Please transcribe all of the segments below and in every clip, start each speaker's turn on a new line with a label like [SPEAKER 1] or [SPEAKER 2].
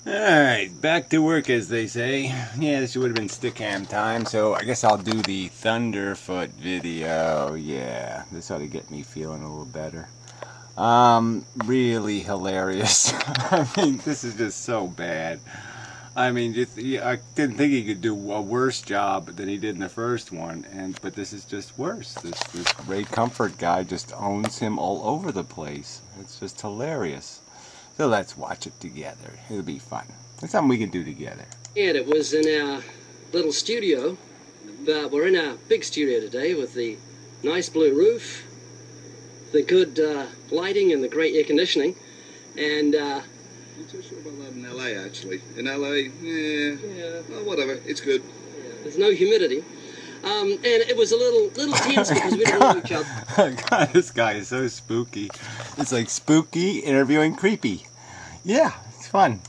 [SPEAKER 1] Alright, back to work as they say. Yeah, this would have been Stickam time, so I guess I'll do the Thunderfoot video. Yeah, this ought to get me feeling a little better. Really hilarious. I mean, this is just so bad. I mean, I didn't think he could do a worse job than he did in the first one, but this is just worse. This Ray Comfort guy just owns him all over the place. It's just hilarious. So let's watch it together. It'll be fun. It's something we can do together.
[SPEAKER 2] And it was in our little studio, but we're in our big studio today with the nice blue roof, the good lighting and the great air conditioning, and
[SPEAKER 3] I'm not so sure about that in LA, actually. In LA, yeah. Well, whatever, it's good.
[SPEAKER 2] Yeah, there's no humidity. And it was a little tense because we didn't know each other.
[SPEAKER 1] God, this guy is so spooky. It's like spooky interviewing creepy. Yeah, it's fun.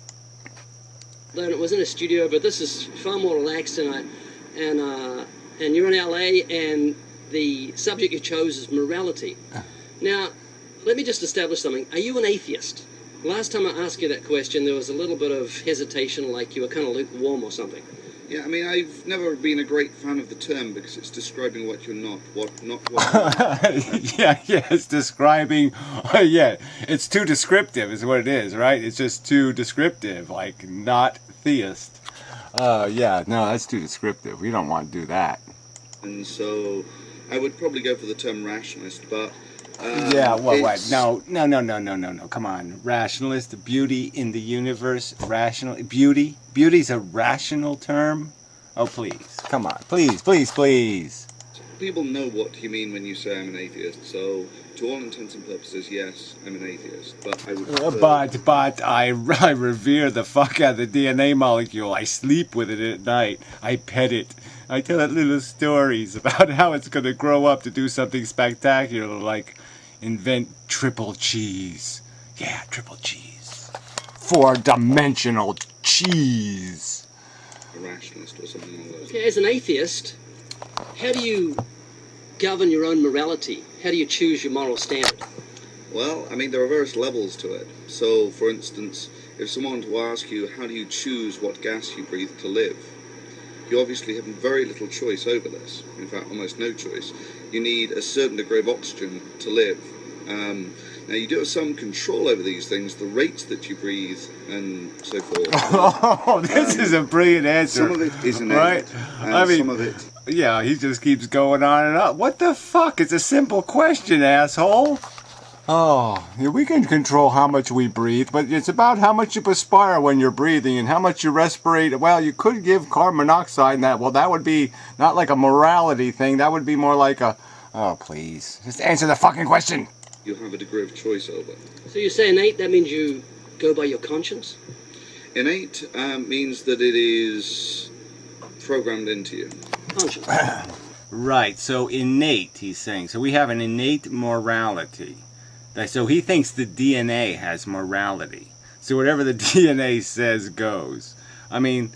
[SPEAKER 2] Then it was in a studio, but this is far more relaxed, and you're in LA, and the subject you chose is morality. Now, let me just establish something. Are you an atheist? Last time I asked you that question, there was a little bit of hesitation, like you were kind of lukewarm or something.
[SPEAKER 3] Yeah, I mean, I've never been a great fan of the term because it's describing what you're not, what.
[SPEAKER 1] yeah, it's describing. Yeah, it's too descriptive, is what it is, right? It's just too descriptive, like not theist. Yeah, no, that's too descriptive. We don't want to do that.
[SPEAKER 3] And so, I would probably go for the term rationalist, but.
[SPEAKER 1] Yeah, what? No. Come on, rationalist, beauty in the universe, rational beauty. Beauty's a rational term. Oh, please, come on, please.
[SPEAKER 3] People know what you mean when you say I'm an atheist. So, to all intents and purposes, yes, I'm an atheist. But I would.
[SPEAKER 1] But I revere the fuck out of the DNA molecule. I sleep with it at night. I pet it. I tell it little stories about how it's going to grow up to do something spectacular, like invent triple cheese. Yeah, triple cheese. 4-dimensional cheese.
[SPEAKER 3] A rationalist or something like that.
[SPEAKER 2] Okay, as an atheist, how do you govern your own morality? How do you choose your moral standard?
[SPEAKER 3] Well, I mean, there are various levels to it. So, for instance, if someone were to ask you, how do you choose what gas you breathe to live? You obviously have very little choice over this. In fact, almost no choice. You need a certain degree of oxygen to live. Now, you do have some control over these things, the rates that you breathe and so forth.
[SPEAKER 1] Oh, this is a brilliant answer.
[SPEAKER 3] Some of it is innate,
[SPEAKER 1] right?
[SPEAKER 3] And
[SPEAKER 1] I mean,
[SPEAKER 3] some of it...
[SPEAKER 1] Yeah, he just keeps going on and on. What the fuck? It's a simple question, asshole. Oh, yeah, we can control how much we breathe, but it's about how much you perspire when you're breathing and how much you respirate. Well, you could give carbon monoxide and that. Well, that would be not like a morality thing. That would be more like a... Oh, please. Just answer the fucking question.
[SPEAKER 3] You have a degree of choice over.
[SPEAKER 2] So you say innate, that means you go by your conscience?
[SPEAKER 3] Innate means that it is programmed into you.
[SPEAKER 2] Conscience.
[SPEAKER 1] Right, so innate, he's saying. So we have an innate morality. So he thinks the DNA has morality. So whatever the DNA says goes. I mean,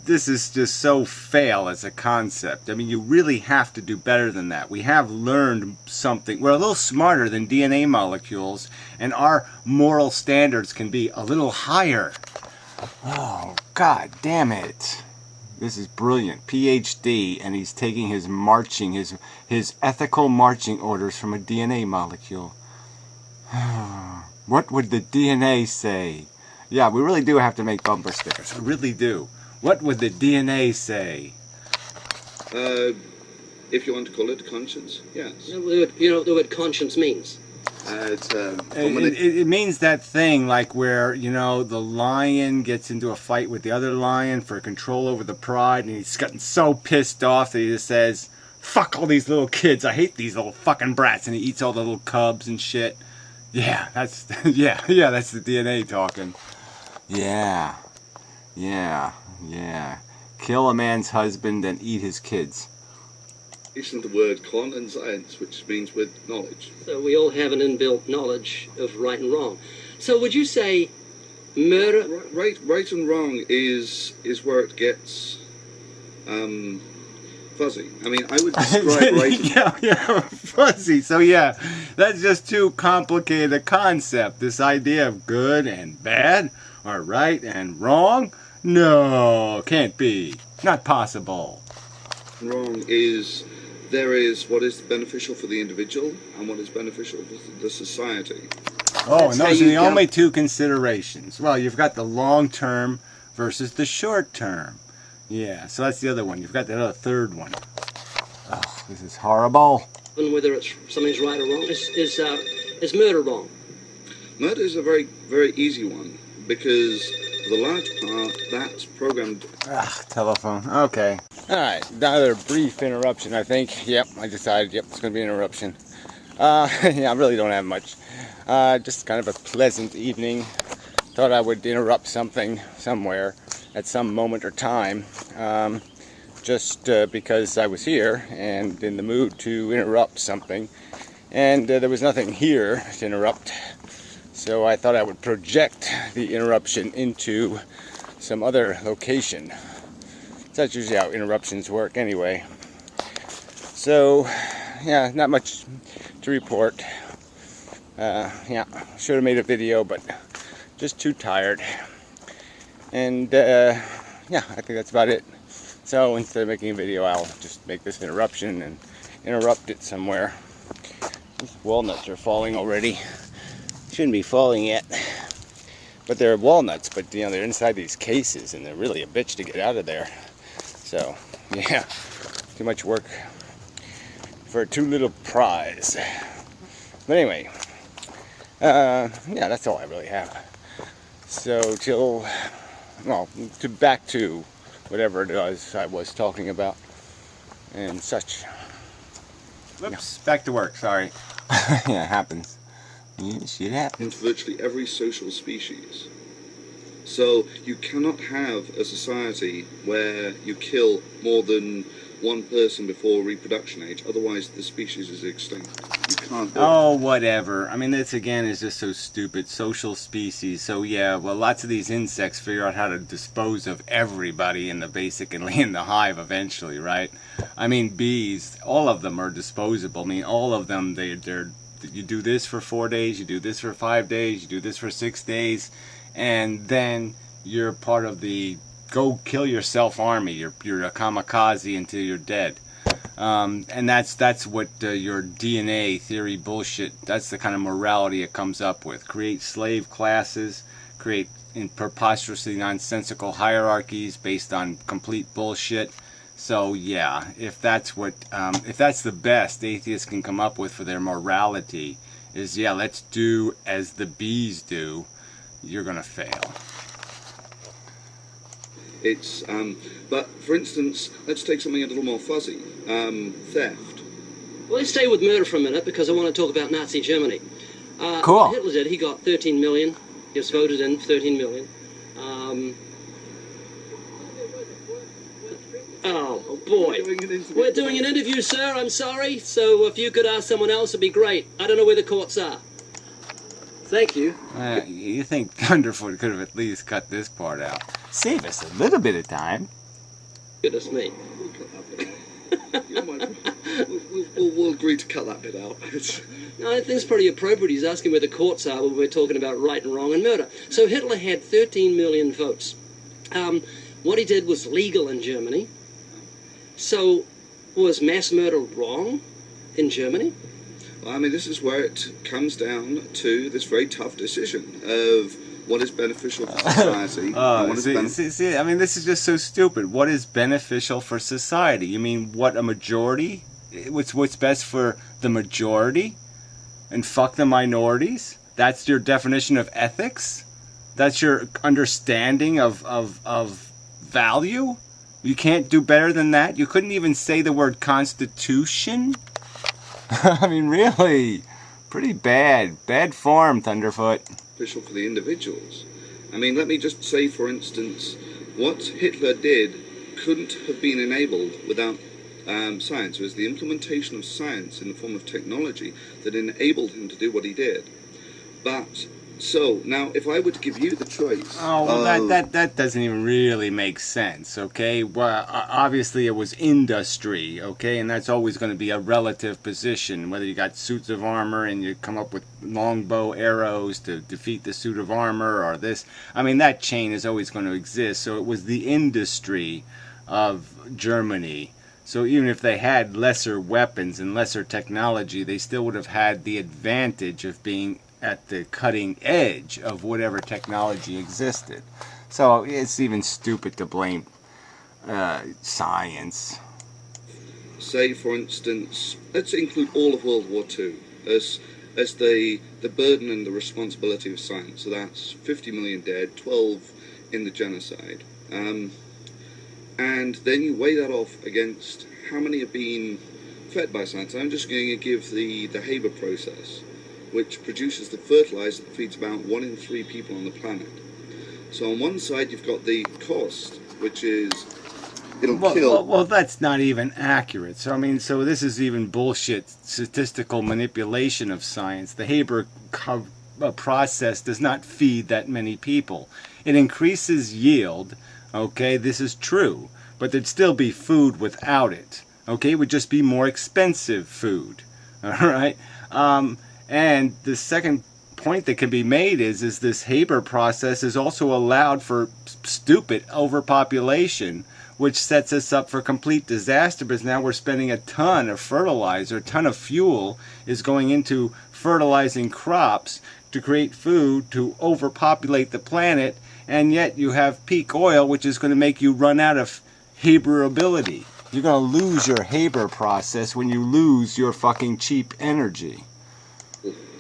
[SPEAKER 1] this is just so fail as a concept. I mean, you really have to do better than that. We have learned something. We're a little smarter than DNA molecules, and our moral standards can be a little higher. Oh, God damn it. This is brilliant. PhD, and he's taking his marching, his ethical marching orders from a DNA molecule. What would the DNA say? Yeah, we really do have to make bumper stickers. We really do. What would the DNA say?
[SPEAKER 3] If you want to call it conscience, yes.
[SPEAKER 2] You know what conscience means?
[SPEAKER 1] It means that thing like where, you know, the lion gets into a fight with the other lion for control over the pride, and he's gotten so pissed off that he just says, fuck all these little kids, I hate these little fucking brats, and he eats all the little cubs and shit. Yeah, that's that's the DNA talking. Yeah. Kill a man's husband and eat his kids.
[SPEAKER 3] Isn't the word con and science, which means with knowledge.
[SPEAKER 2] So we all have an inbuilt knowledge of right and wrong. So would you say murder...
[SPEAKER 3] Right and wrong is where it gets fuzzy. I mean, I would describe right...
[SPEAKER 1] yeah, fuzzy. So yeah, that's just too complicated a concept. This idea of good and bad. are right and wrong? No, can't be. Not possible.
[SPEAKER 3] Wrong is there is what is beneficial for the individual and what is beneficial for the society.
[SPEAKER 1] Oh,
[SPEAKER 2] That's
[SPEAKER 1] and
[SPEAKER 2] how
[SPEAKER 1] those are
[SPEAKER 2] you
[SPEAKER 1] the
[SPEAKER 2] got-
[SPEAKER 1] only two considerations. Well, you've got the long term versus the short term. Yeah, so that's the other one. You've got that other third one. Oh, this is horrible.
[SPEAKER 2] And whether it's something's right or wrong, is murder wrong?
[SPEAKER 3] Murder is a very, very easy one because for the large part that's programmed.
[SPEAKER 1] Telephone. Okay. Alright, another brief interruption, I think. Yep, I decided, it's going to be an interruption. Yeah, I really don't have much. Just kind of a pleasant evening. Thought I would interrupt something somewhere at some moment or time. Just because I was here and in the mood to interrupt something. And there was nothing here to interrupt. So I thought I would project the interruption into some other location. So that's usually how interruptions work anyway. So, yeah, not much to report. Yeah, should have made a video, but just too tired. And, yeah, I think that's about it. So instead of making a video, I'll just make this interruption and interrupt it somewhere. These walnuts are falling already. Shouldn't be falling yet. But they're walnuts, but they're inside these cases and they're really a bitch to get out of there. So, yeah, too much work for too little prize. But anyway, yeah, that's all I really have. So back to whatever it was I was talking about and such. Whoops, back to work, sorry. Yeah, it happens. Yeah, shit happens.
[SPEAKER 3] Into virtually every social species. So you cannot have a society where you kill more than one person before reproduction age, otherwise the species is extinct. You can't do it.
[SPEAKER 1] Oh, whatever. I mean, this again is just so stupid. Social species. So yeah, well, lots of these insects figure out how to dispose of everybody in the hive eventually, right? I mean, bees, all of them are disposable. I mean, all of them, you do this for 4 days, you do this for 5 days, you do this for 6 days, and then you're part of the go kill yourself army. You're a kamikaze until you're dead. And that's what your DNA theory bullshit, that's the kind of morality it comes up with. Create slave classes, create preposterously nonsensical hierarchies based on complete bullshit. So yeah, if that's the best atheists can come up with for their morality, is yeah, let's do as the bees do, you're gonna fail.
[SPEAKER 3] It's but for instance, let's take something a little more fuzzy. Theft.
[SPEAKER 2] Well, let's stay with murder for a minute because I want to talk about Nazi Germany.
[SPEAKER 1] Cool.
[SPEAKER 2] Hitler did. He got 13 million. He was voted in 13 million. Oh boy. We're doing an interview, sir. I'm sorry. So if you could ask someone else, it'd be great. I don't know where the courts are. Thank you.
[SPEAKER 1] You think Thunderf00t could have at least cut this part out? Save us a little bit of time.
[SPEAKER 2] Goodness me.
[SPEAKER 3] We'll agree to cut that bit out.
[SPEAKER 2] No, I think it's pretty appropriate. He's asking where the courts are when we're talking about right and wrong and murder. So Hitler had 13 million votes. What he did was legal in Germany. So was mass murder wrong in Germany?
[SPEAKER 3] Well, I mean, this is where it comes down to this very tough decision of what is beneficial for society. And what is
[SPEAKER 1] see, I mean, this is just so stupid. What is beneficial for society? You mean what a majority? What's best for the majority? And fuck the minorities? That's your definition of ethics? That's your understanding of value? You can't do better than that? You couldn't even say the word constitution? I mean, really? Pretty bad. Bad form, Thunderf00t.
[SPEAKER 3] beneficial for the individuals. I mean, let me just say, for instance, what Hitler did couldn't have been enabled without science. It was the implementation of science in the form of technology that enabled him to do what he did. But So now, if I were to give you the choice,
[SPEAKER 1] Oh, well, that doesn't even really make sense, okay? Well, obviously it was industry, okay? And that's always going to be a relative position, whether you got suits of armor and you come up with longbow arrows to defeat the suit of armor or this. I mean, that chain is always going to exist. So it was the industry of Germany. So even if they had lesser weapons and lesser technology, they still would have had the advantage of being at the cutting edge of whatever technology existed. So it's even stupid to blame science.
[SPEAKER 3] say, for instance, let's include all of World War II as the burden and the responsibility of science. So that's 50 million dead, 12 in the genocide. And then you weigh that off against how many are being fed by science. I'm just going to give the Haber process, which produces the fertilizer that feeds about 1 in 3 people on the planet. So on one side you've got the cost, which is it'll kill.
[SPEAKER 1] Well, that's not even accurate. So I mean, so this is even bullshit statistical manipulation of science. The Haber process does not feed that many people. It increases yield. Okay, this is true, but there'd still be food without it. Okay, it would just be more expensive food. All right. And the second point that can be made is this Haber process is also allowed for stupid overpopulation, which sets us up for complete disaster, because now we're spending a ton of fertilizer, a ton of fuel is going into fertilizing crops to create food, to overpopulate the planet, and yet you have peak oil, which is going to make you run out of Haber ability. You're going to lose your Haber process when you lose your fucking cheap energy.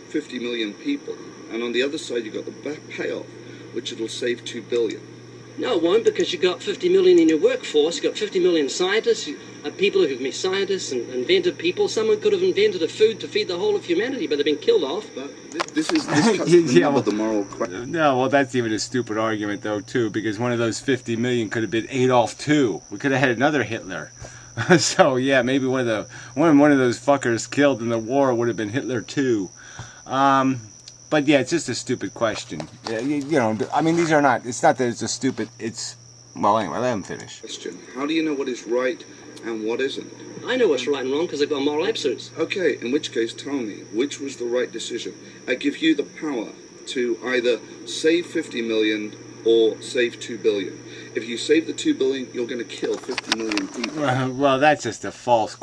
[SPEAKER 3] 50 million people, and on the other side you've got the back payoff, which it'll save 2 billion.
[SPEAKER 2] No, it won't, because you've got 50 million in your workforce. You've got 50 million scientists, people who can be scientists and inventive people. Someone could have invented a food to feed the whole of humanity, but they've been killed off.
[SPEAKER 3] But this cuts the moral question.
[SPEAKER 1] No, well, that's even a stupid argument, though, too, because one of those 50 million could have been Adolf too. We could have had another Hitler. So yeah, maybe one of those fuckers killed in the war would have been Hitler too. But yeah, it's just a stupid question. You know, I mean, these are not. It's not that it's a stupid. It's well, anyway. Let him finish.
[SPEAKER 3] Question: how do you know what is right and what isn't?
[SPEAKER 2] I know what's right and wrong because I've got moral absolutes.
[SPEAKER 3] Okay, in which case, tell me which was the right decision. I give you the power to either save 50 million or save 2 billion. If you save the 2 billion, you're going to kill 50 million people.
[SPEAKER 1] Well, that's just a false.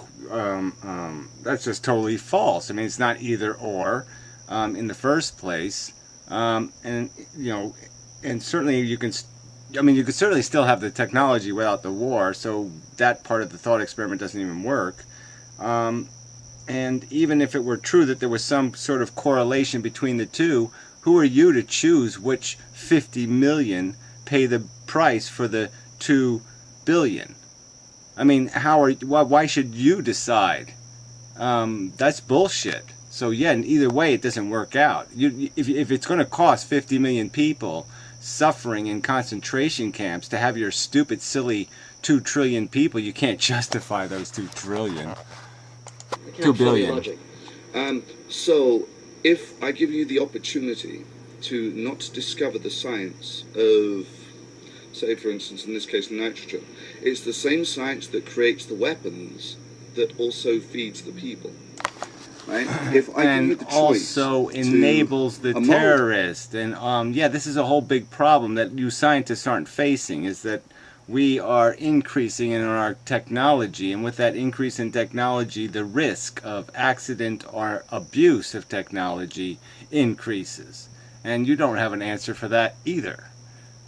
[SPEAKER 1] That's just totally false. I mean, it's not either or. In the first place, and you know, and certainly you can. I mean, you could certainly still have the technology without the war. So that part of the thought experiment doesn't even work. And even if it were true that there was some sort of correlation between the two, who are you to choose which 50 million pay the price for the 2 billion? I mean, why should you decide? That's bullshit. So yeah, in either way, it doesn't work out. If it's going to cost 50 million people suffering in concentration camps to have your stupid, silly 2 trillion people, you can't justify those 2 trillion. 2 billion.
[SPEAKER 3] So, if I give you the opportunity to not discover the science of, say, for instance, in this case, nitrogen, it's the same science that creates the weapons that also feeds the people. Right? If I
[SPEAKER 1] and
[SPEAKER 3] give you the
[SPEAKER 1] also enables the terrorist. And yeah, this is a whole big problem that you scientists aren't facing, is that we are increasing in our technology, and with that increase in technology, the risk of accident or abuse of technology increases. And you don't have an answer for that either.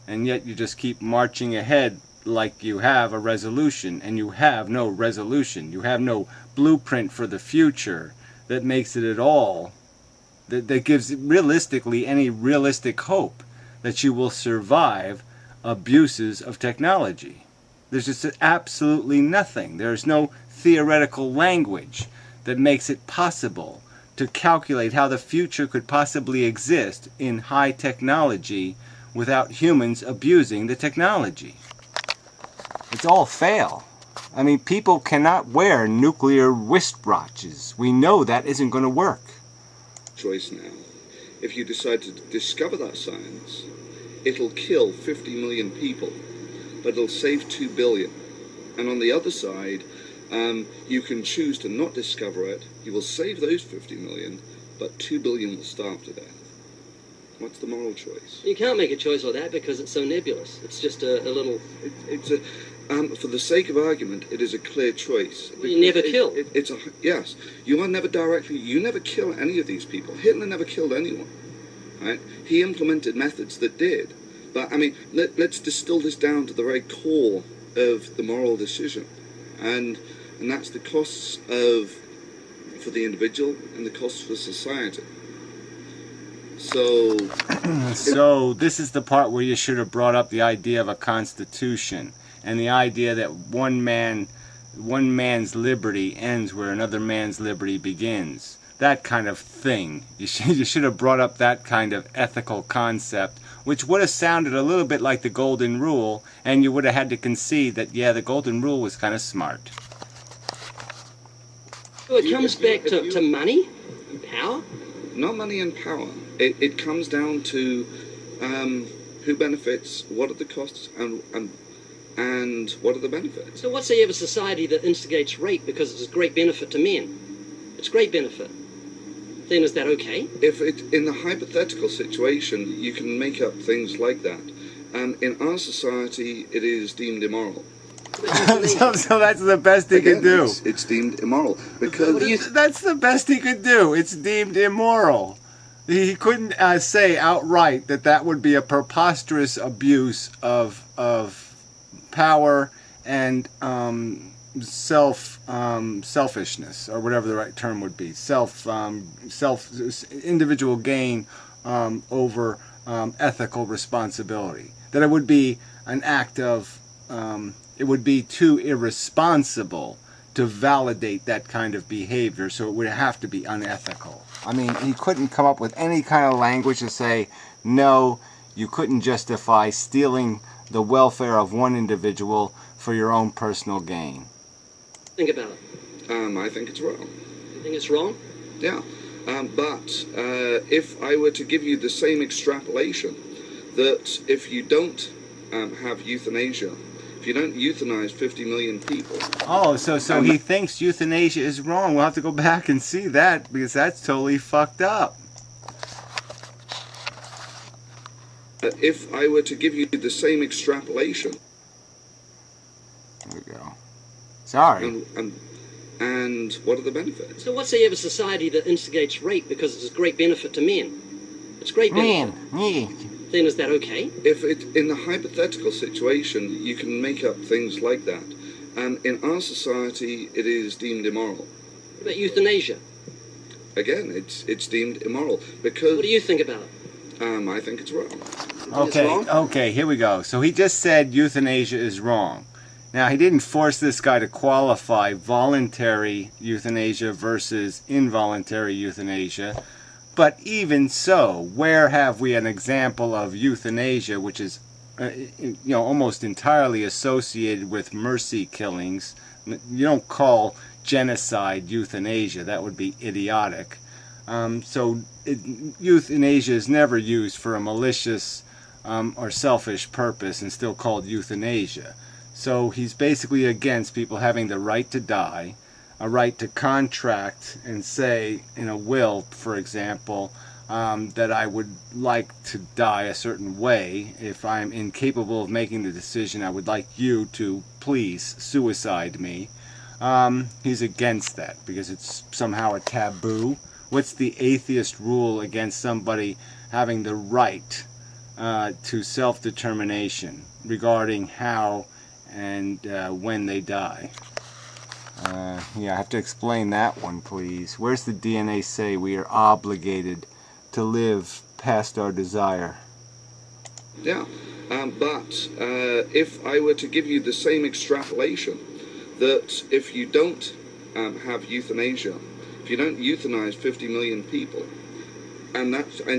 [SPEAKER 1] And yet you just keep marching ahead like you have a resolution, and you have no resolution. You have no blueprint for the future that makes it at all, that gives realistically any realistic hope that you will survive abuses of technology. There's just absolutely nothing. There's no theoretical language that makes it possible to calculate how the future could possibly exist in high technology without humans abusing the technology. It's all fail. I mean, people cannot wear nuclear wristwatches. We know that isn't going to work.
[SPEAKER 3] Choice now. if you decide to discover that science, it'll kill 50 million people, but it'll save 2 billion. And on the other side, you can choose to not discover it. You will save those 50 million, but 2 billion will starve to death. What's the moral choice?
[SPEAKER 2] You can't make a choice like that because it's so nebulous. It's just a little...
[SPEAKER 3] For the sake of argument, it is a clear choice.
[SPEAKER 2] Well, you never kill.
[SPEAKER 3] Yes, you are never directly... You never kill any of these people. Hitler never killed anyone. Right? He implemented methods that did. But, I mean, let's distill this down to the very core of the moral decision. And that's the costs for the individual and the costs for society. So...
[SPEAKER 1] So this is the part where you should have brought up the idea of a constitution and the idea that one man's liberty ends where another man's liberty begins. That kind of thing. You should have brought up that kind of ethical concept, which would have sounded a little bit like the Golden Rule, and you would have had to concede that, yeah, the Golden Rule was kind of smart.
[SPEAKER 2] So it comes back to money and power?
[SPEAKER 3] Not money and power. It comes down to who benefits, what are the costs, and what are the benefits.
[SPEAKER 2] So what's the ever society that instigates rape because it's a great benefit to men? It's great benefit. Then is that okay?
[SPEAKER 3] If in the hypothetical situation, you can make up things like that. In our society, it is deemed immoral.
[SPEAKER 1] so that's the best he could do.
[SPEAKER 3] It's deemed immoral because
[SPEAKER 1] that's the best he could do. It's deemed immoral. He couldn't say outright that would be a preposterous abuse of power and selfishness, or whatever the right term would be. Individual gain over ethical responsibility. That it would be an act of it would be too irresponsible to validate that kind of behavior, so it would have to be unethical. I mean, he couldn't come up with any kind of language to say, no, you couldn't justify stealing the welfare of one individual for your own personal gain.
[SPEAKER 2] Think about it.
[SPEAKER 3] I think it's wrong.
[SPEAKER 2] You think it's wrong?
[SPEAKER 3] Yeah. But if I were to give you the same extrapolation, that if you don't have euthanasia, if you don't euthanize 50 million people...
[SPEAKER 1] Oh, so he thinks euthanasia is wrong. We'll have to go back and see that, because that's totally fucked up.
[SPEAKER 3] If I were to give you the same extrapolation...
[SPEAKER 1] There we go. Sorry.
[SPEAKER 3] And what are the benefits?
[SPEAKER 2] So what's the ever society that instigates rape because it's a great benefit to men? It's great benefit. Then is that okay?
[SPEAKER 3] If in the hypothetical situation, you can make up things like that. In our society, it is deemed immoral.
[SPEAKER 2] What about euthanasia?
[SPEAKER 3] Again, it's deemed immoral because...
[SPEAKER 2] What do you think about it?
[SPEAKER 3] I think it's wrong.
[SPEAKER 1] Okay, here we go. So he just said euthanasia is wrong. Now, he didn't force this guy to qualify voluntary euthanasia versus involuntary euthanasia. But even so, where have we an example of euthanasia which is almost entirely associated with mercy killings? You don't call genocide euthanasia. That would be idiotic. Euthanasia is never used for a malicious or selfish purpose and still called euthanasia. So he's basically against people having the right to die, a right to contract and say in a will, for example, that I would like to die a certain way. If I'm incapable of making the decision, I would like you to please suicide me. He's against that because it's somehow a taboo. What's the atheist rule against somebody having the right to self-determination regarding how and when they die? Yeah, I have to explain that one, please. Where's the DNA say we are obligated to live past our desire?
[SPEAKER 3] Yeah, but if I were to give you the same extrapolation, that if you don't have euthanasia, if you don't euthanize 50 million people, and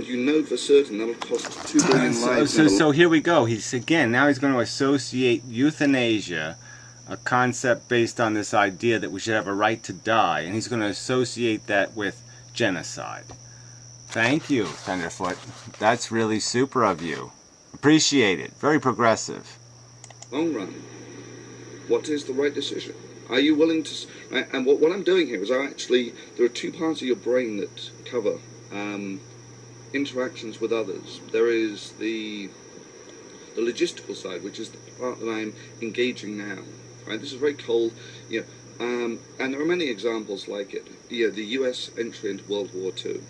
[SPEAKER 3] you know for certain that'll cost 2 billion lives.
[SPEAKER 1] So here we go. He's going to associate euthanasia, a concept based on this idea that we should have a right to die, and he's going to associate that with genocide. Thank you, Thunderfoot. That's really super of you. Appreciate it. Very progressive.
[SPEAKER 3] Long run, what is the right decision? Are you willing to... And what I'm doing here is there are two parts of your brain that cover interactions with others. There is the logistical side, which is the part that I'm engaging now. Right? This is very cold, and there are many examples like it. The U.S. entry into World War II.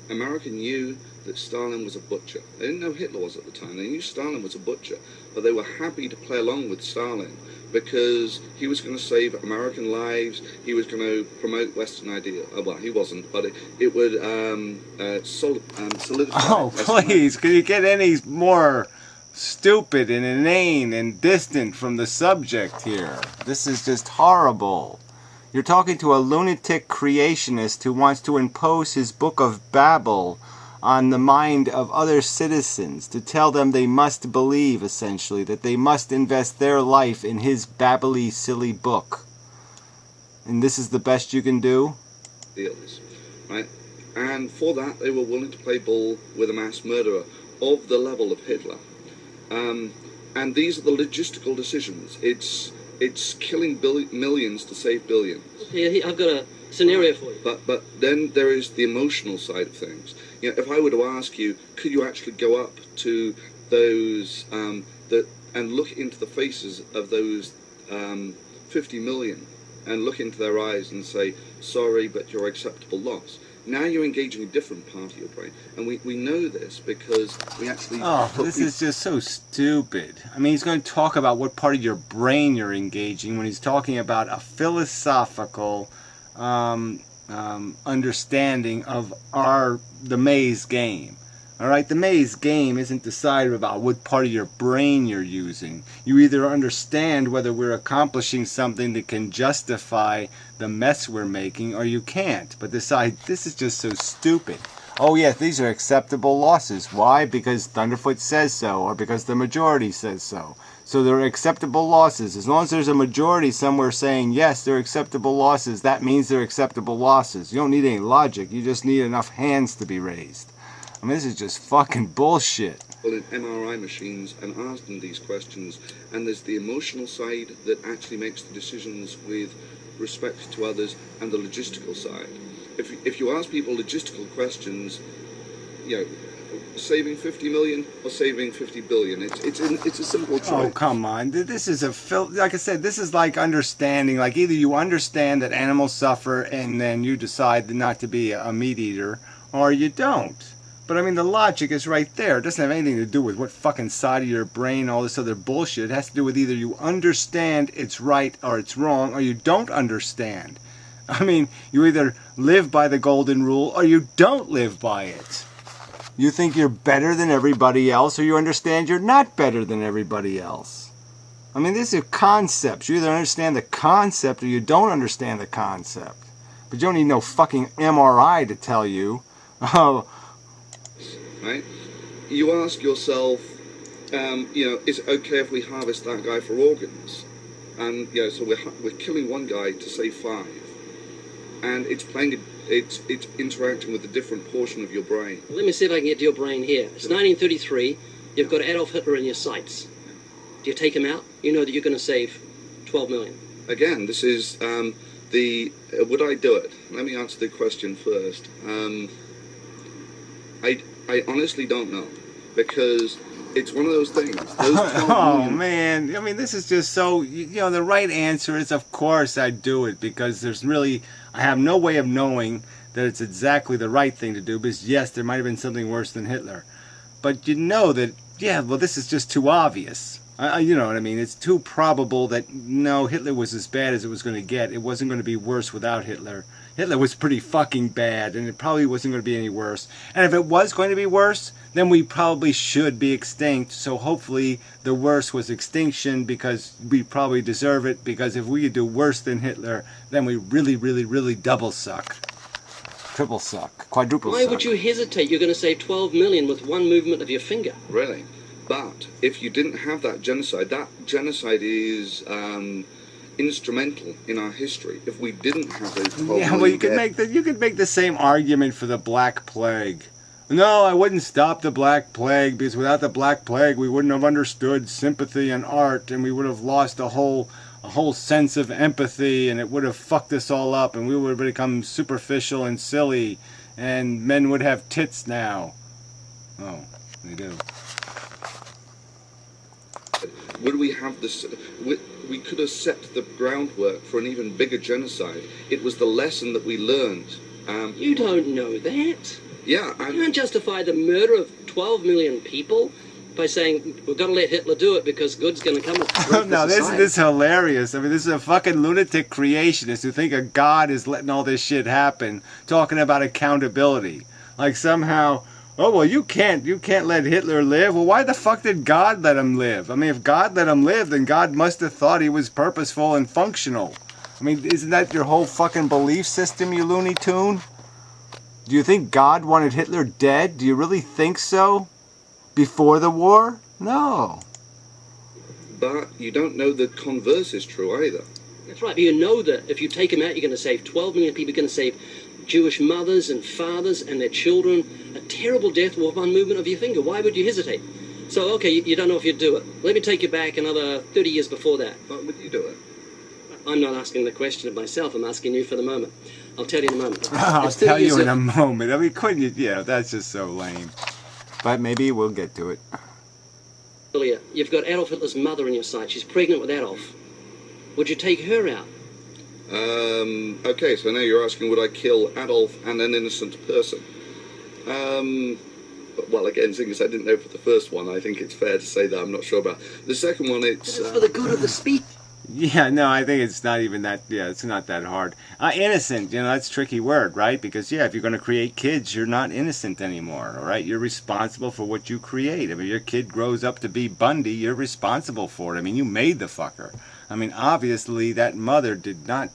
[SPEAKER 3] America knew that Stalin was a butcher. They didn't know Hitler was at the time. They knew Stalin was a butcher, but they were happy to play along with Stalin because he was going to save American lives. He was going to promote Western ideas. Well, he wasn't, but it would solidify.
[SPEAKER 1] Oh, please, can you get any more stupid and inane and distant from the subject here? This is just horrible. You're talking to a lunatic creationist who wants to impose his book of Babel on the mind of other citizens, to tell them they must believe, essentially, that they must invest their life in his babbly, silly book. And this is the best you can do?
[SPEAKER 3] Deals, right? And for that, they were willing to play ball with a mass murderer of the level of Hitler. And these are the logistical decisions. It's killing millions to save billions.
[SPEAKER 2] Yeah, I've got a scenario for you.
[SPEAKER 3] But then there is the emotional side of things. If I were to ask you, could you actually go up to those and look into the faces of those 50 million and look into their eyes and say, sorry, but you're acceptable loss. Now you're engaging a different part of your brain. And we know this because we actually...
[SPEAKER 1] Oh, this is just so stupid. I mean, he's going to talk about what part of your brain you're engaging when he's talking about a philosophical understanding of the maze game. All right, the maze game isn't decided about what part of your brain you're using. You either understand whether we're accomplishing something that can justify the mess we're making, or you can't. But decide, this is just so stupid. Oh yes, these are acceptable losses. Why? Because Thunderfoot says so, or because the majority says so. So they're acceptable losses. As long as there's a majority somewhere saying, yes, they're acceptable losses, that means they're acceptable losses. You don't need any logic. You just need enough hands to be raised. I mean, this is just fucking bullshit.
[SPEAKER 3] Well, in MRI machines and ask them these questions, and there's the emotional side that actually makes the decisions with respect to others, and the logistical side. If you ask people logistical questions, saving 50 million or saving 50 billion, it's a simple choice.
[SPEAKER 1] Oh, come on. This is like I said, this is like understanding, like either you understand that animals suffer and then you decide not to be a meat eater, or you don't. But I mean, the logic is right there. It doesn't have anything to do with what fucking side of your brain, all this other bullshit. It has to do with either you understand it's right or it's wrong, or you don't understand. I mean, you either live by the golden rule or you don't live by it. You think you're better than everybody else, or you understand you're not better than everybody else. I mean, these are concepts. You either understand the concept or you don't understand the concept. But you don't need no fucking MRI to tell you. Oh.
[SPEAKER 3] Right? You ask yourself, is it okay if we harvest that guy for organs? And so we're killing one guy to save 5, and it's interacting with a different portion of your brain.
[SPEAKER 2] Let me see if I can get to your brain here. It's 1933. You've got Adolf Hitler in your sights. Do you take him out? You know that you're going to save 12 million.
[SPEAKER 3] Again, this is would I do it? Let me answer the question first. I honestly don't know, because it's one of those things.
[SPEAKER 1] Oh, man. I mean, this is just so... the right answer is, of course, I'd do it, because I have no way of knowing that it's exactly the right thing to do, because, yes, there might have been something worse than Hitler. But you know that, this is just too obvious. You know what I mean? It's too probable that, no, Hitler was as bad as it was going to get. It wasn't going to be worse without Hitler. Hitler was pretty fucking bad, and it probably wasn't going to be any worse. And if it was going to be worse, then we probably should be extinct. So hopefully the worst was extinction, because we probably deserve it. Because if we could do worse than Hitler, then we really, really, really double suck. Triple suck. Quadruple suck.
[SPEAKER 2] Why would you hesitate? You're going to save 12 million with one movement of your finger.
[SPEAKER 3] Really? But if you didn't have that genocide is instrumental in our history if we didn't have those 12
[SPEAKER 1] Yeah, well,
[SPEAKER 3] million
[SPEAKER 1] you could make the same argument for the Black Plague. No, I wouldn't stop the Black Plague because without the Black Plague, we wouldn't have understood sympathy and art, and we would have lost a whole sense of empathy, and it would have fucked us all up, and we would have become superficial and silly, and men would have tits now. Oh, they do.
[SPEAKER 3] Would we have this? We could have set the groundwork for an even bigger genocide. It was the lesson that we learned.
[SPEAKER 2] You don't know that.
[SPEAKER 3] Yeah,
[SPEAKER 2] You can't justify the murder of 12 million people by saying we've got to let Hitler do it because good's going to come.
[SPEAKER 1] No, this is hilarious. I mean, this is a fucking lunatic creationist who think a god is letting all this shit happen, talking about accountability. Like somehow, oh well, you can't let Hitler live. Well, why the fuck did God let him live? I mean, if God let him live, then God must have thought he was purposeful and functional. I mean, isn't that your whole fucking belief system, you Looney Tune? Do you think God wanted Hitler dead? Do you really think so? Before the war? No.
[SPEAKER 3] but you don't know the converse is true either.
[SPEAKER 2] That's right. But you know that if you take him out, you're going to save 12 million people. You're going to save Jewish mothers and fathers and their children. A terrible death with one movement of your finger. Why would you hesitate? So, okay, you don't know if you'd do it. Let me take you back another 30 years before that.
[SPEAKER 3] But would you do it?
[SPEAKER 2] I'm not asking the question of myself. I'm asking you for the moment. I'll tell you in a moment.
[SPEAKER 1] I'll tell you in a moment. I mean, couldn't you? Yeah, that's just so lame. But maybe we'll get to it.
[SPEAKER 2] Earlier, you've got Adolf Hitler's mother in your sight. She's pregnant with Adolf. Would you take her out?
[SPEAKER 3] Okay, so now you're asking, would I kill Adolf and an innocent person? Well, again, seeing as I didn't know for the first one, I think it's fair to say that I'm not sure about. The second one, it's...
[SPEAKER 2] It's for the good of the speech.
[SPEAKER 1] Yeah, no, I think it's not even that, yeah, it's not that hard. Innocent, that's a tricky word, right? Because, yeah, if you're going to create kids, you're not innocent anymore, all right? You're responsible for what you create. I mean, your kid grows up to be Bundy, you're responsible for it. I mean, you made the fucker. I mean, obviously, that mother did not,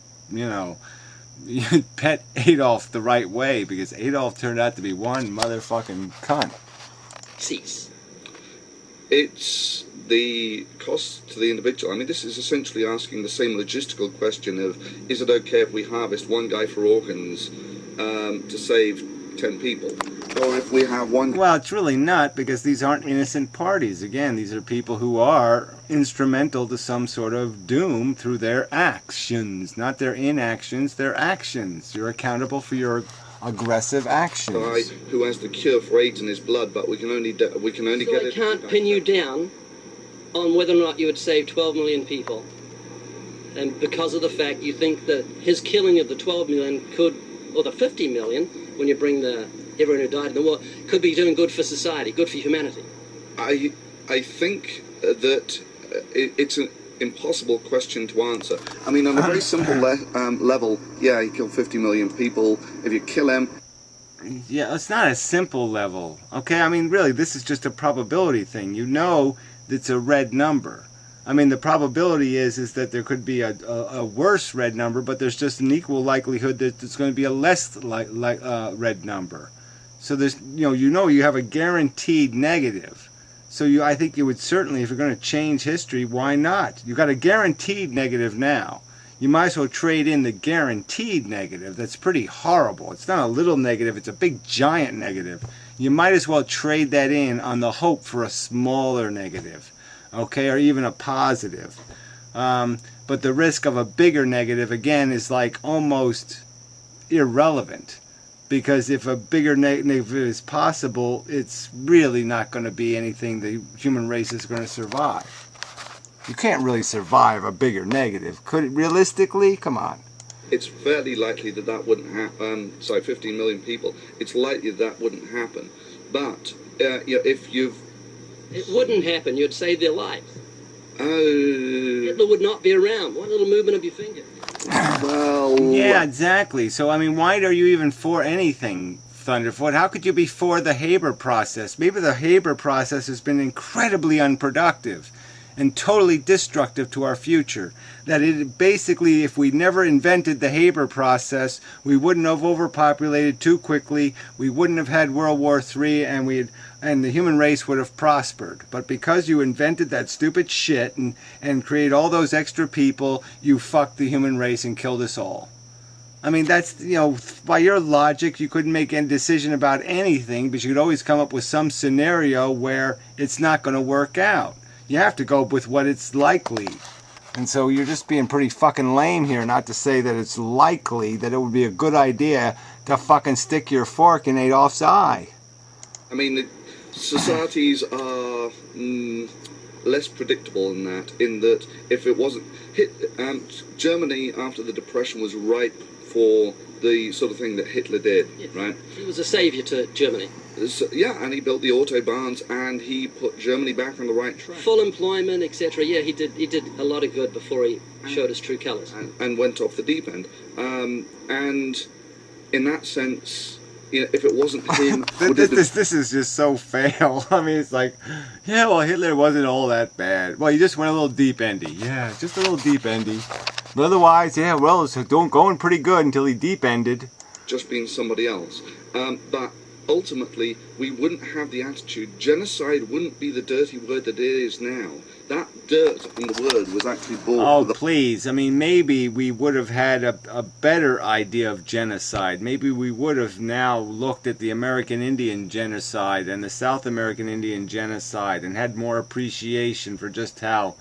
[SPEAKER 1] pet Adolf the right way, because Adolf turned out to be one motherfucking cunt.
[SPEAKER 2] Cease.
[SPEAKER 3] It's the cost to the individual. I mean, this is essentially asking the same logistical question of, is it okay if we harvest one guy for organs to save 10 people? Or if we have one...
[SPEAKER 1] Well, it's really not, because these aren't innocent parties. Again, these are people who are instrumental to some sort of doom through their actions. Not their inactions, their actions. You're accountable for your aggressive actions.
[SPEAKER 3] Guy who has the cure for AIDS in his blood, but we can only get
[SPEAKER 2] I
[SPEAKER 3] it...
[SPEAKER 2] can't pin you down on whether or not you would save 12 million people. And because of the fact you think that his killing of the 12 million could, or the 50 million, when you bring everyone who died in the war, could be doing good for society, good for humanity.
[SPEAKER 3] I think that it's an impossible question to answer. I mean, on a very simple level, yeah, you kill 50 million people. If you kill him...
[SPEAKER 1] Yeah, it's not a simple level. Okay, I mean, really, this is just a probability thing. You know it's a red number. I mean, the probability is that there could be a worse red number, but there's just an equal likelihood that it's going to be a less red number. So there's, you have a guaranteed negative. So I think you would certainly, if you're going to change history, why not? You've got a guaranteed negative now. You might as well trade in the guaranteed negative. That's pretty horrible. It's not a little negative, it's a big giant negative. You might as well trade that in on the hope for a smaller negative. Okay, or even a positive. But the risk of a bigger negative, again, is like almost irrelevant. Because if a bigger negative is possible, it's really not going to be anything the human race is going to survive. You can't really survive a bigger negative. Could it realistically? Come on.
[SPEAKER 3] It's fairly likely that wouldn't happen. 15 million people. It's likely that wouldn't happen. But if you've...
[SPEAKER 2] It wouldn't happen. You'd save their lives.
[SPEAKER 3] Oh...
[SPEAKER 2] Hitler would not be around. One little movement of your finger.
[SPEAKER 3] Well...
[SPEAKER 1] Yeah, exactly. So, I mean, why are you even for anything, Thunderf00t? How could you be for the Haber process? Maybe the Haber process has been incredibly unproductive. and totally destructive to our future. That it basically, if we never invented the Haber process, we wouldn't have overpopulated too quickly, we wouldn't have had World War III, and the human race would have prospered. But because you invented that stupid shit and created all those extra people, you fucked the human race and killed us all. I mean, that's, by your logic, you couldn't make any decision about anything, but you could always come up with some scenario where it's not going to work out. You have to go with what it's likely. And so you're just being pretty fucking lame here not to say that it's likely that it would be a good idea to fucking stick your fork in Adolf's eye.
[SPEAKER 3] I mean, societies are less predictable than that, in that if it wasn't... Germany, after the Depression, was ripe for the sort of thing that Hitler did, right?
[SPEAKER 2] He was a savior to Germany.
[SPEAKER 3] So, yeah, and he built the Autobahns, and he put Germany back on the right track.
[SPEAKER 2] Full employment, etc. Yeah, he did a lot of good before he showed his true colours.
[SPEAKER 3] And went off the deep end. And in that sense, if it wasn't him...
[SPEAKER 1] this is just so fail. I mean, it's like, yeah, well, Hitler wasn't all that bad. Well, he just went a little deep-endy. Yeah, just a little deep-endy. But otherwise, yeah, well, it's going pretty good until he deep-ended.
[SPEAKER 3] Just being somebody else. But ultimately, we wouldn't have the attitude. Genocide wouldn't be the dirty word that it is now. That dirt in the word was actually born.
[SPEAKER 1] Oh, please. I mean, maybe we would have had a better idea of genocide. Maybe we would have now looked at the American Indian genocide and the South American Indian genocide and had more appreciation for just how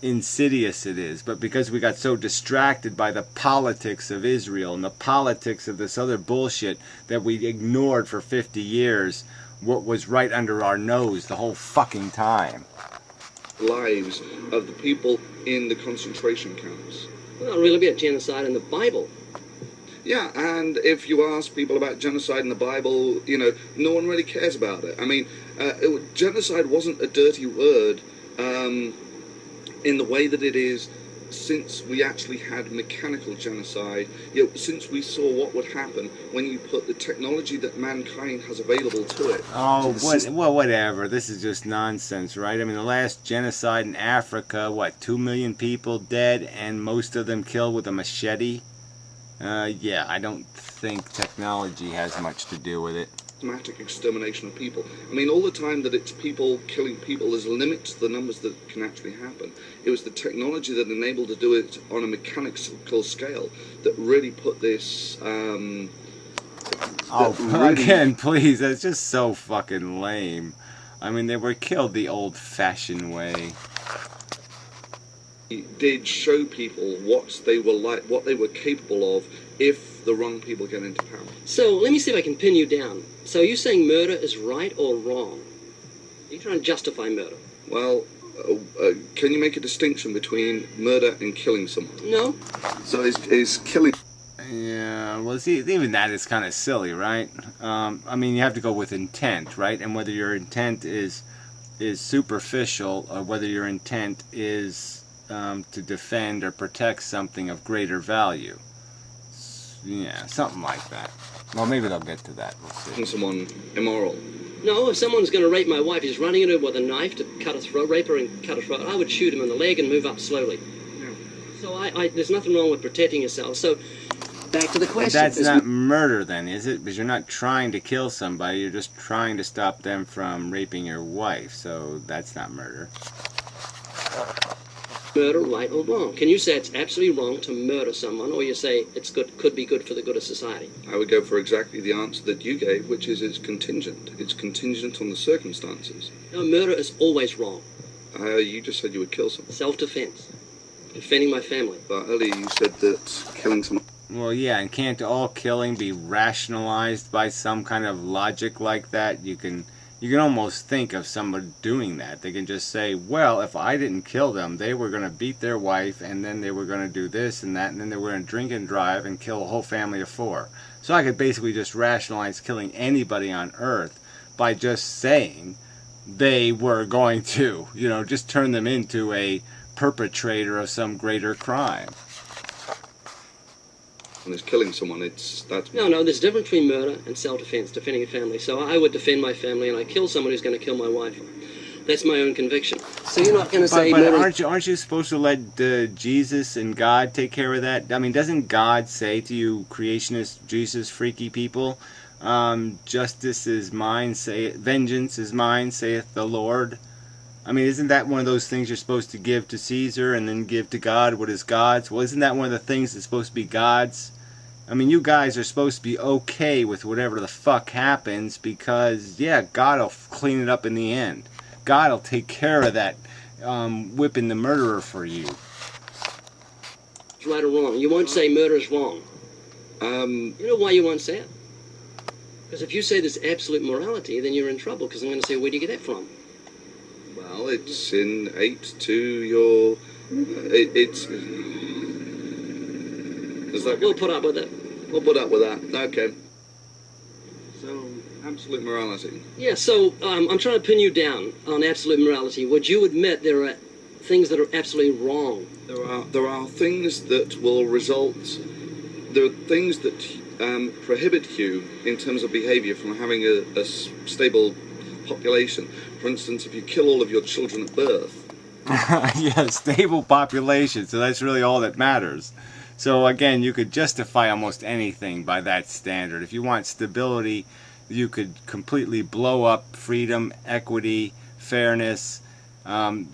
[SPEAKER 1] insidious it is. But because we got so distracted by the politics of Israel and the politics of this other bullshit that we ignored for 50 years what was right under our nose the whole fucking time.
[SPEAKER 3] Lives of the people in the concentration camps.
[SPEAKER 2] Well, really be a genocide in the Bible.
[SPEAKER 3] Yeah, and if you ask people about genocide in the Bible, no one really cares about it. I mean, genocide wasn't a dirty word in the way that it is since we actually had mechanical genocide, since we saw what would happen when you put the technology that mankind has available to it.
[SPEAKER 1] Oh, well, whatever. This is just nonsense, right? I mean, the last genocide in Africa, 2 million people dead, and most of them killed with a machete? Yeah, I don't think technology has much to do with it.
[SPEAKER 3] Systematic extermination of people. I mean, all the time that it's people killing people, there's limits to the numbers that can actually happen. It was the technology that enabled to do it on a mechanical scale that really put this...
[SPEAKER 1] again, please, that's just so fucking lame. I mean, they were killed the old-fashioned way.
[SPEAKER 3] It did show people what they were like, what they were capable of if the wrong people get into power.
[SPEAKER 2] So, let me see if I can pin you down. So, are you saying murder is right or wrong? Are you trying to justify murder?
[SPEAKER 3] Well, can you make a distinction between murder and killing someone?
[SPEAKER 2] No.
[SPEAKER 3] So, is killing...
[SPEAKER 1] Yeah, well, see, even that is kind of silly, right? I mean, you have to go with intent, right? And whether your intent is superficial or whether your intent is to defend or protect something of greater value. Yeah, something like that. Well, maybe they'll get to that. We'll see.
[SPEAKER 3] Someone immoral.
[SPEAKER 2] No, if someone's going to rape my wife, he's running at her with a knife to cut her throat, rape her and cut her throat, I would shoot him in the leg and move up slowly.
[SPEAKER 3] Yeah.
[SPEAKER 2] So there's nothing wrong with protecting yourself. So, back to the question.
[SPEAKER 1] But that's not murder then, is it? Because you're not trying to kill somebody, you're just trying to stop them from raping your wife. So that's not murder.
[SPEAKER 2] Murder, right or wrong? Can you say it's absolutely wrong to murder someone, or you say it's good, could be good for the good of society?
[SPEAKER 3] I would go for exactly the answer that you gave, which is it's contingent. It's contingent on the circumstances.
[SPEAKER 2] No, murder is always wrong.
[SPEAKER 3] You just said you would kill someone.
[SPEAKER 2] Self-defense. Defending my family.
[SPEAKER 3] But earlier you said that killing someone...
[SPEAKER 1] Well, yeah, and can't all killing be rationalized by some kind of logic like that? You can almost think of somebody doing that. They can just say, well, if I didn't kill them, they were going to beat their wife, and then they were going to do this and that, and then they were going to drink and drive and kill a whole family of 4. So I could basically just rationalize killing anybody on Earth by just saying they were going to, just turn them into a perpetrator of some greater crime.
[SPEAKER 3] When it's killing someone, that's...
[SPEAKER 2] No, there's a difference between murder and self-defense, defending a family. So I would defend my family, and I kill someone who's going to kill my wife. That's my own conviction. So you're not going to say
[SPEAKER 1] But
[SPEAKER 2] murder.
[SPEAKER 1] aren't you supposed to let Jesus and God take care of that? I mean, doesn't God say to you, creationist Jesus freaky people, justice is mine, vengeance is mine, saith the Lord? I mean, isn't that one of those things you're supposed to give to Caesar and then give to God what is God's? Well, isn't that one of the things that's supposed to be God's? I mean, you guys are supposed to be okay with whatever the fuck happens because, yeah, God will clean it up in the end. God will take care of that whipping the murderer for you.
[SPEAKER 2] It's right or wrong. You won't say murder is wrong. You know why you won't say it? Because if you say there's absolute morality, then you're in trouble, because I'm going to say, where do you get that from?
[SPEAKER 3] Well, it's innate to your... it's... Is that
[SPEAKER 2] We'll put up with it.
[SPEAKER 3] We'll put up with that. Okay. So, absolute morality.
[SPEAKER 2] Yeah, so I'm trying to pin you down on absolute morality. Would you admit there are things that are absolutely wrong?
[SPEAKER 3] There are things that will result... There are things that prohibit you in terms of behaviour from having a stable population. For instance, if you kill all of your children at birth.
[SPEAKER 1] Yeah, stable population, so that's really all that matters. So again, you could justify almost anything by that standard. If you want stability, you could completely blow up freedom, equity, fairness.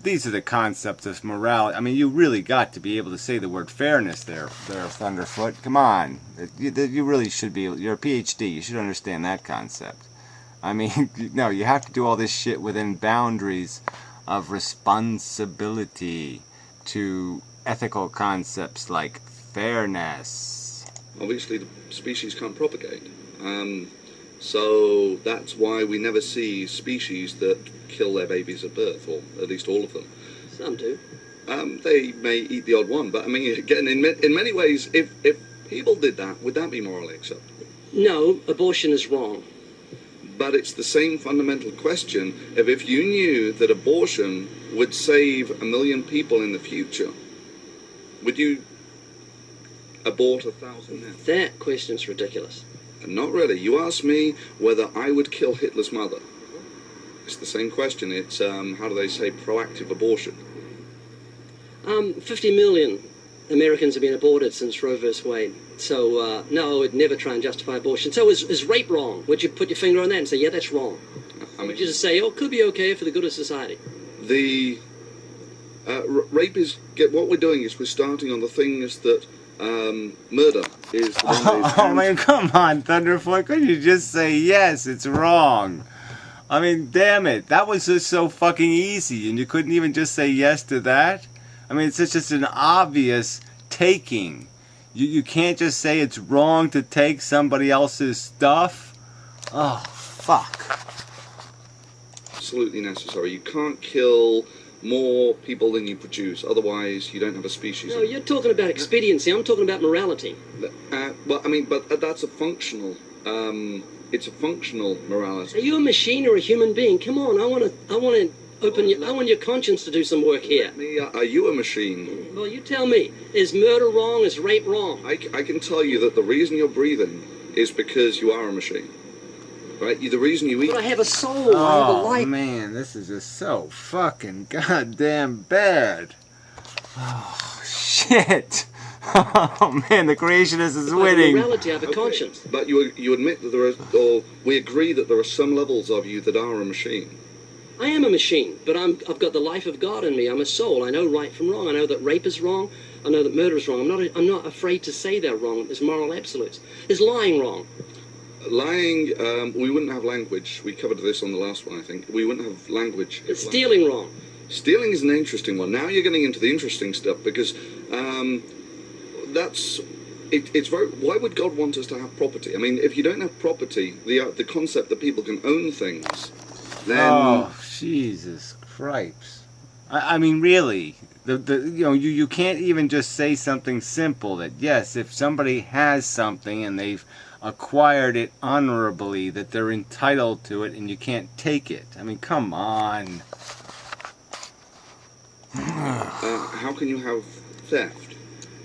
[SPEAKER 1] These are the concepts of morality. I mean, you really got to be able to say the word fairness there, Thunderfoot. Come on. You really should be. You're a PhD. You should understand that concept. I mean, no, you have to do all this shit within boundaries of responsibility to ethical concepts like fairness.
[SPEAKER 3] Obviously, the species can't propagate. So that's why we never see species that kill their babies at birth, or at least all of them.
[SPEAKER 2] Some do.
[SPEAKER 3] They may eat the odd one, but I mean, again, in many ways, if people did that, would that be morally acceptable?
[SPEAKER 2] No, abortion is wrong.
[SPEAKER 3] But it's the same fundamental question of if you knew that abortion would save 1 million people in the future, would you abort 1,000 now?
[SPEAKER 2] That question's ridiculous.
[SPEAKER 3] Not really. You asked me whether I would kill Hitler's mother. It's the same question. It's, how do they say, proactive abortion.
[SPEAKER 2] 50 million Americans have been aborted since Roe v. Wade. So, no, I would never try and justify abortion. So is rape wrong? Would you put your finger on that and say, yeah, that's wrong? Would you just say, oh, it could be okay for the good of society?
[SPEAKER 3] The rape is... What we're doing is we're starting on the things that murder is the one
[SPEAKER 1] Oh man, come on, Thunderfoot. Couldn't you just say, yes, it's wrong? I mean, damn it. That was just so fucking easy, and you couldn't even just say yes to that? I mean, it's just an obvious taking. You can't just say it's wrong to take somebody else's stuff? Oh, fuck.
[SPEAKER 3] Absolutely necessary. You can't kill more people than you produce, otherwise you don't have a species.
[SPEAKER 2] No, you're talking about expediency. I'm talking about morality.
[SPEAKER 3] Well, I mean, but that's a functional... it's a functional morality.
[SPEAKER 2] Are you a machine or a human being? Come on, I want your conscience to do some work here.
[SPEAKER 3] Are you a machine?
[SPEAKER 2] Well, you tell me. Is murder wrong? Is rape wrong?
[SPEAKER 3] I can tell you that the reason you're breathing is because you are a machine. Right? The reason you eat...
[SPEAKER 2] But I have a soul. I have a life.
[SPEAKER 1] Oh, man, this is just so fucking goddamn bad. Oh, shit. Oh, man, the creationist is winning.
[SPEAKER 2] Morality, I have a conscience.
[SPEAKER 3] But you admit that there are... Or we agree that there are some levels of you that are a machine.
[SPEAKER 2] I am a machine, but I've got the life of God in me. I'm a soul. I know right from wrong. I know that rape is wrong. I know that murder is wrong. I'm not afraid to say they're wrong. It's moral absolutes. Is lying wrong?
[SPEAKER 3] Lying, we wouldn't have language. We covered this on the last one, I think. We wouldn't have language.
[SPEAKER 2] Is stealing wrong?
[SPEAKER 3] Stealing is an interesting one. Now you're getting into the interesting stuff, because that's... It's very... Why would God want us to have property? I mean, if you don't have property, the concept that people can own things, then...
[SPEAKER 1] Oh, Jesus Christ. I mean, really, you can't even just say something simple that, yes, if somebody has something and they've acquired it honorably, that they're entitled to it and you can't take it. I mean, come on.
[SPEAKER 3] How can you have theft?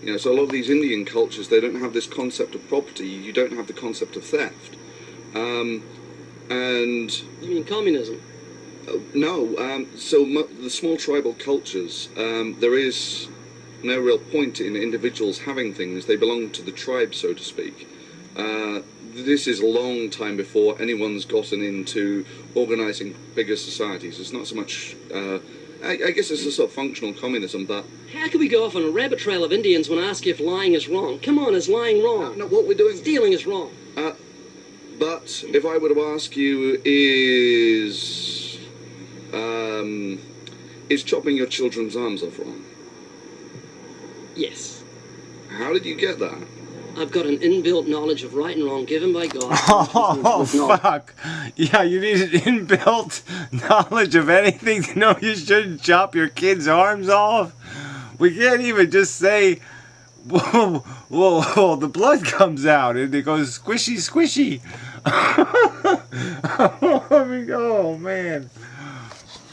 [SPEAKER 3] You know, so a lot of these Indian cultures, they don't have this concept of property. You don't have the concept of theft. And...
[SPEAKER 2] You mean communism?
[SPEAKER 3] No. The small tribal cultures, there is no real point in individuals having things. They belong to the tribe, so to speak. This is a long time before anyone's gotten into organising bigger societies. It's not so much... I guess it's a sort of functional communism, but...
[SPEAKER 2] How can we go off on a rabbit trail of Indians when I ask you if lying is wrong? Come on, is lying wrong?
[SPEAKER 3] No, what we're doing...
[SPEAKER 2] Stealing is wrong.
[SPEAKER 3] But if I were to ask you, is chopping your children's arms off wrong?
[SPEAKER 2] Yes.
[SPEAKER 3] How did you get that?
[SPEAKER 2] I've got an inbuilt knowledge of right and wrong given by God.
[SPEAKER 1] Oh, fuck. Yeah, you need an inbuilt knowledge of anything to know you shouldn't chop your kid's arms off? We can't even just say, whoa, whoa, whoa, the blood comes out and it goes squishy, squishy. Oh, man.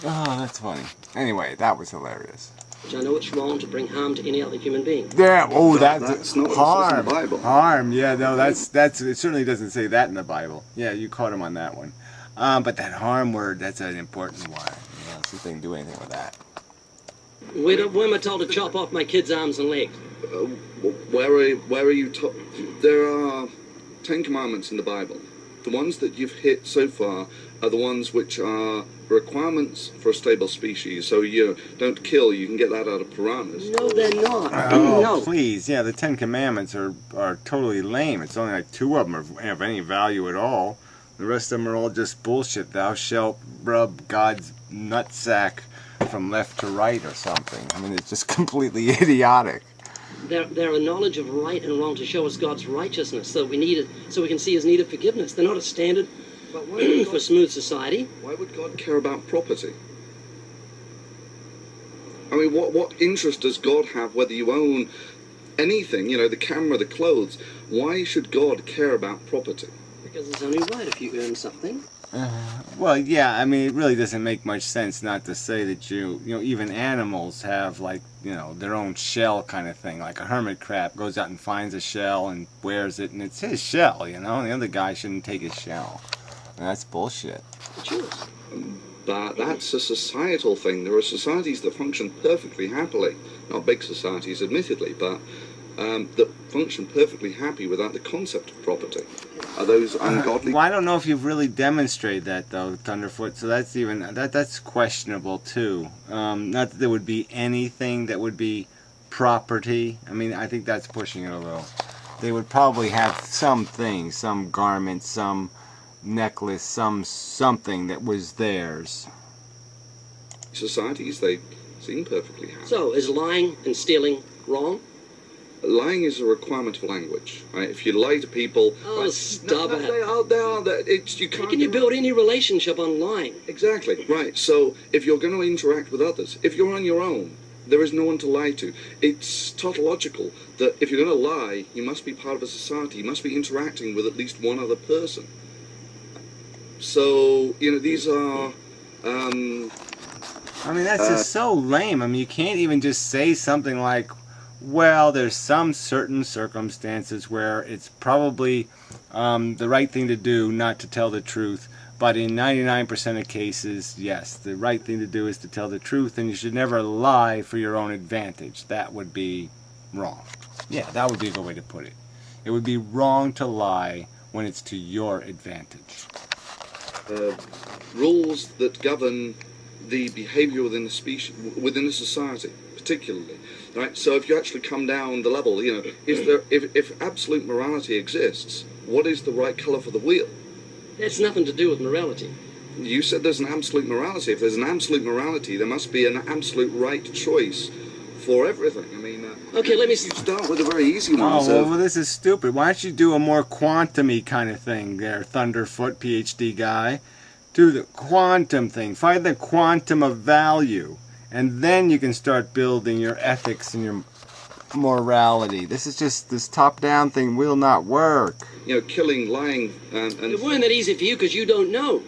[SPEAKER 1] Oh, that's funny. Anyway, that was hilarious.
[SPEAKER 2] I know it's wrong to bring harm to any other human being.
[SPEAKER 1] Yeah, oh, that's
[SPEAKER 3] not
[SPEAKER 1] harm.
[SPEAKER 3] in the Bible.
[SPEAKER 1] Harm, yeah, no, it certainly doesn't say that in the Bible. Yeah, you caught him on that one. But that harm word, that's an important one. Yeah, see if they can do anything with that.
[SPEAKER 2] Where am I told to chop off my kid's arms and legs?
[SPEAKER 3] Where are you told? There are 10 commandments in the Bible. The ones that you've hit so far are the ones which are requirements for a stable species. So you don't kill, you can get that out of piranhas.
[SPEAKER 2] No, they're not.
[SPEAKER 1] Oh,
[SPEAKER 2] No.
[SPEAKER 1] please. Yeah, the 10 Commandments are totally lame. It's only like 2 of them are of any value at all. The rest of them are all just bullshit. Thou shalt rub God's nutsack from left to right or something. I mean, it's just completely idiotic.
[SPEAKER 2] They're a knowledge of right and wrong to show us God's righteousness, so we can see His need of forgiveness. They're not a standard for smooth society.
[SPEAKER 3] Why would God care about property? I mean, what interest does God have whether you own anything, the camera, the clothes? Why should God care about property?
[SPEAKER 2] Because it's only right if you earn something.
[SPEAKER 1] Well, yeah, I mean, it really doesn't make much sense not to say that even animals have, like, their own shell kind of thing. Like a hermit crab goes out and finds a shell and wears it, and it's his shell, The other guy shouldn't take his shell. And that's bullshit.
[SPEAKER 2] It's yours.
[SPEAKER 3] But that's a societal thing. There are societies that function perfectly happily. Not big societies, admittedly, but that function perfectly happy without the concept of property. Are those ungodly?
[SPEAKER 1] Well, I don't know if you've really demonstrated that, though, Thunderfoot. So that's that's questionable too. Not that there would be anything that would be property. I mean, I think that's pushing it a little. They would probably have some things, some garment, some necklace, something that was theirs.
[SPEAKER 3] Societies, they seem perfectly happy.
[SPEAKER 2] So, is lying and stealing wrong?
[SPEAKER 3] Lying is a requirement of language, right? If you lie to people...
[SPEAKER 2] Oh,
[SPEAKER 3] right,
[SPEAKER 2] stop it.
[SPEAKER 3] They are, you can't...
[SPEAKER 2] How can you build any relationship on lying?
[SPEAKER 3] Exactly, right. So, if you're going to interact with others, if you're on your own, there is no one to lie to. It's tautological that if you're going to lie, you must be part of a society. You must be interacting with at least one other person. So, these are...
[SPEAKER 1] I mean, that's just so lame. I mean, you can't even just say something like, well, there's some certain circumstances where it's probably the right thing to do not to tell the truth, but in 99% of cases, yes, the right thing to do is to tell the truth, and you should never lie for your own advantage. That would be wrong. Yeah, that would be a good way to put it. It would be wrong to lie when it's to your advantage.
[SPEAKER 3] Rules that govern the behavior within a species, within a society, particularly, right? So if you actually come down the level, is there, if absolute morality exists, what is the right color for the wheel?
[SPEAKER 2] That's nothing to do with morality.
[SPEAKER 3] You said there's an absolute morality. If there's an absolute morality, there must be an absolute right choice for everything. I mean,
[SPEAKER 2] okay, let me
[SPEAKER 3] you start with a very easy one.
[SPEAKER 1] Oh, well, this is stupid. Why don't you do a more quantum-y kind of thing there, Thunderfoot, PhD guy? Do the quantum thing. Find the quantum of value. And then you can start building your ethics and your morality. This top-down thing will not work.
[SPEAKER 3] Killing, lying, and...
[SPEAKER 2] It wasn't that easy for you because you don't know.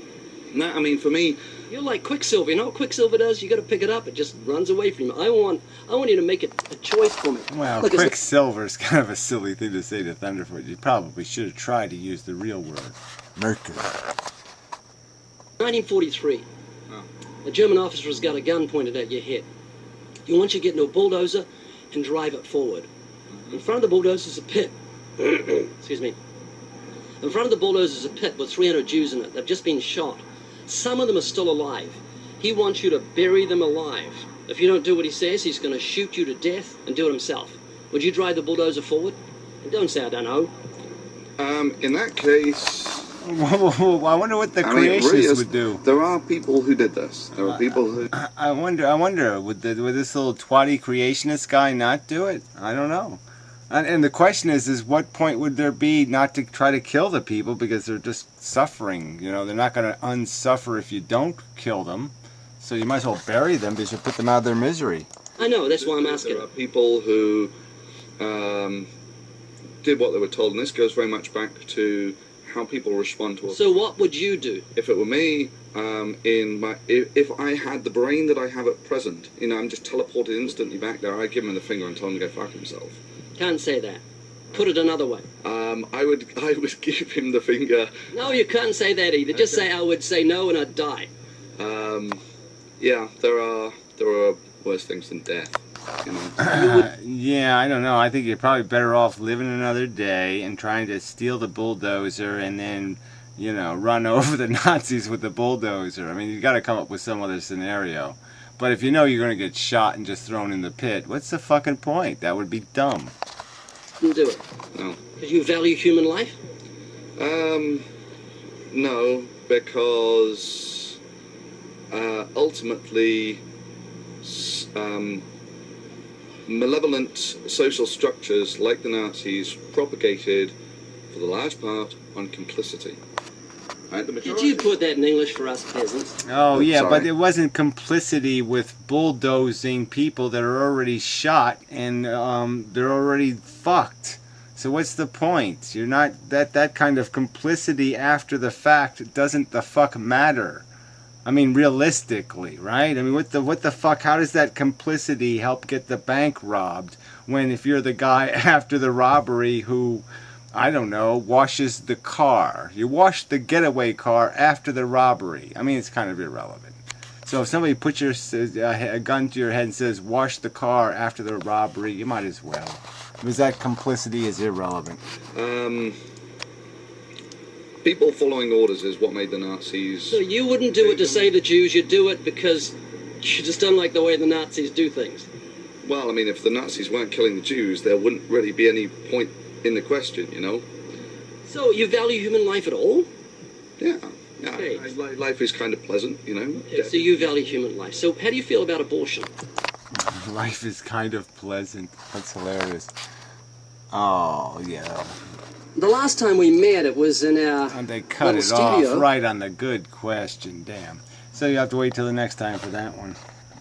[SPEAKER 3] No, I mean, for me...
[SPEAKER 2] You're like Quicksilver. You know what Quicksilver does? You got to pick it up. It just runs away from you. I want you to make it a choice for me.
[SPEAKER 1] Well, Quicksilver is kind of a silly thing to say to Thunderfoot. You probably should have tried to use the real word. Mercury.
[SPEAKER 2] 1943.
[SPEAKER 3] Oh.
[SPEAKER 2] A German officer has got a gun pointed at your head. He wants you to get into a bulldozer and drive it forward. In front of the bulldozer is a pit. Excuse me. In front of the bulldozer is a pit with 300 Jews in it. They've just been shot. Some of them are still alive. He wants you to bury them alive. If you don't do what he says, he's going to shoot you to death and do it himself. Would you drive the bulldozer forward? And don't say I don't know.
[SPEAKER 3] In that case,
[SPEAKER 1] I wonder what the
[SPEAKER 3] I mean, it
[SPEAKER 1] creationists
[SPEAKER 3] really is,
[SPEAKER 1] would do.
[SPEAKER 3] there are people who did this. There are people who.
[SPEAKER 1] I wonder, would this little twatty creationist guy not do it? I don't know. And the question is what point would there be not to try to kill the people because they're just suffering? You know, they're not going to unsuffer if you don't kill them. So you might as well bury them because you put them out of their misery.
[SPEAKER 2] I know, that's why I'm asking.
[SPEAKER 3] There are people who did what they were told, and this goes very much back to how people respond to us.
[SPEAKER 2] So what would you do?
[SPEAKER 3] If it were me, if I had the brain that I have at present, you know, I'm just teleported instantly back there, I'd give him the finger and tell him to go fuck himself.
[SPEAKER 2] Can't say that. Put it another way.
[SPEAKER 3] I would give him the finger.
[SPEAKER 2] No, you can't say that either. Just say I would say no and I'd die.
[SPEAKER 3] Yeah, there are worse things than death. You know.
[SPEAKER 1] Yeah, I don't know. I think you're probably better off living another day and trying to steal the bulldozer and then, you know, run over the Nazis with the bulldozer. I mean, you got to come up with some other scenario. But if you know you're going to get shot and just thrown in the pit, what's the fucking point? That would be dumb.
[SPEAKER 2] Didn't do it.
[SPEAKER 3] No.
[SPEAKER 2] Because you value human life?
[SPEAKER 3] No, because ultimately, malevolent social structures like the Nazis propagated, for the large part, on complicity. Right? The
[SPEAKER 2] Did
[SPEAKER 3] majority.
[SPEAKER 2] you put that in English for us peasants?
[SPEAKER 1] Oh, yeah,
[SPEAKER 3] sorry.
[SPEAKER 1] but it wasn't complicity with bulldozing people that are already shot and they're already fucked. So what's the point? You're not that kind of complicity after the fact doesn't the fuck matter. I mean, realistically, right? I mean, what the fuck? How does that complicity help get the bank robbed when if you're the guy after the robbery who, I don't know, washes the car? You wash the getaway car after the robbery. I mean, it's kind of irrelevant. So if somebody puts a gun to your head and says, wash the car after the robbery, you might as well. Because that complicity is irrelevant.
[SPEAKER 3] People following orders is what made the Nazis.
[SPEAKER 2] So you wouldn't do it to save the Jews, you'd do it because you just don't like the way the Nazis do things.
[SPEAKER 3] Well, I mean, if the Nazis weren't killing the Jews, there wouldn't really be any point in the question, you know?
[SPEAKER 2] So you value human life at all?
[SPEAKER 3] Yeah. Yeah,
[SPEAKER 2] Okay.
[SPEAKER 3] life is kind of pleasant, you know?
[SPEAKER 2] Okay, so you value human life. So how do you feel about abortion?
[SPEAKER 1] Life is kind of pleasant. That's hilarious. Oh, yeah.
[SPEAKER 2] The last time we met, it was in our
[SPEAKER 1] And they cut
[SPEAKER 2] little
[SPEAKER 1] it
[SPEAKER 2] studio.
[SPEAKER 1] off right on the good question. Damn. So you have to wait till the next time for that one.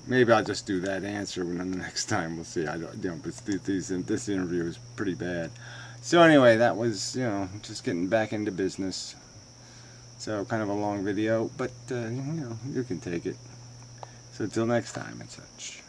[SPEAKER 1] Maybe I'll just do that answer when the next time. We'll see. I don't, you know, but this interview is pretty bad. So anyway, that was, you know, just getting back into business. So kind of a long video, but you know, you can take it. So till next time and such.